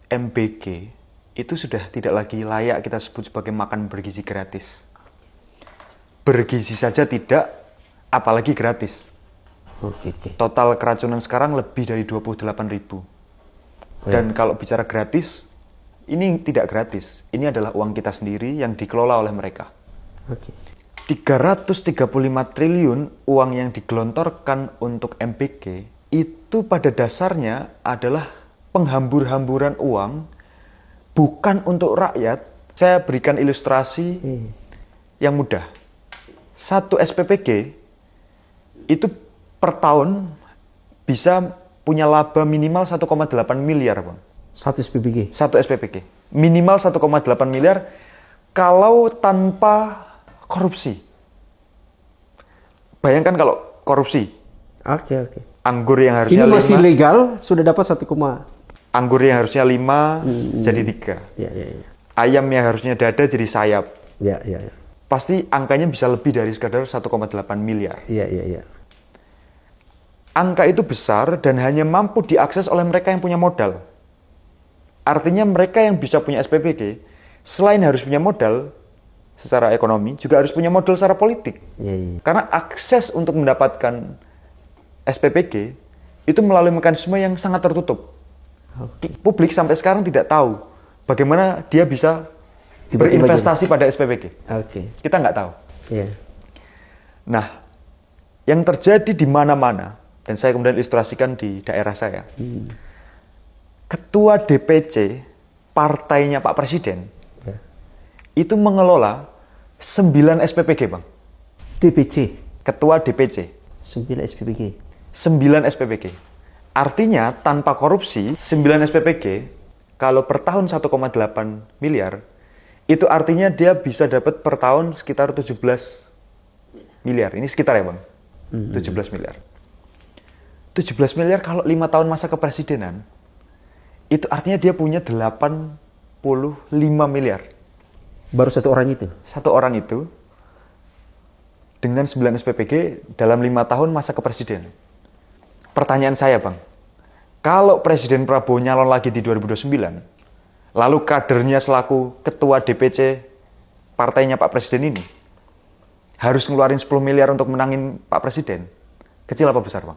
MBG itu sudah tidak lagi layak kita sebut sebagai makan bergizi gratis. Bergizi saja tidak, apalagi gratis. Oke. Total keracunan sekarang lebih dari 28.000. Dan kalau bicara gratis, ini tidak gratis. Ini adalah uang kita sendiri yang dikelola oleh mereka. Oke. 335 triliun uang yang digelontorkan untuk MBG itu pada dasarnya adalah penghambur-hamburan uang, bukan untuk rakyat. Saya berikan ilustrasi yang mudah. Satu SPPG itu per tahun bisa punya laba minimal 1,8 miliar, Bang. Satu SPPG? Satu SPPG. Minimal 1,8 miliar kalau tanpa korupsi. Bayangkan kalau korupsi. Oke. Anggur yang harusnya Ini masih 5, legal, sudah dapat 1, anggur yang harusnya 5 jadi 3. Ya. Ayam yang harusnya dada jadi sayap. Ya. Pasti angkanya bisa lebih dari sekadar 1,8 miliar. Iya. Angka itu besar dan hanya mampu diakses oleh mereka yang punya modal. Artinya mereka yang bisa punya SPPG, selain harus punya modal secara ekonomi, juga harus punya modal secara politik. Iya. Karena akses untuk mendapatkan SPPG itu melalui mekanisme yang sangat tertutup. Publik sampai sekarang tidak tahu bagaimana dia bisa berinvestasi pada SPPG. Oke. Kita nggak tahu. Iya. Nah, yang terjadi di mana-mana, dan saya kemudian ilustrasikan di daerah saya. Ketua DPC partainya Pak Presiden itu mengelola 9 SPPG, Bang. DPC? Ketua DPC. 9 SPPG? 9 SPPG. Artinya tanpa korupsi, 9 SPPG, kalau per tahun 1,8 miliar, itu artinya dia bisa dapat per tahun sekitar 17 miliar. Ini sekitar ya, Bang? 17 miliar. 17 miliar kalau 5 tahun masa kepresidenan, itu artinya dia punya 85 miliar. Baru satu orang itu? Satu orang itu, dengan 9 SPPG dalam 5 tahun masa kepresidenan. Pertanyaan saya, Bang, kalau Presiden Prabowo nyalon lagi di 2029, lalu kadernya selaku ketua DPC partainya Pak Presiden ini, harus ngeluarin 10 miliar untuk menangin Pak Presiden, kecil apa besar, Bang?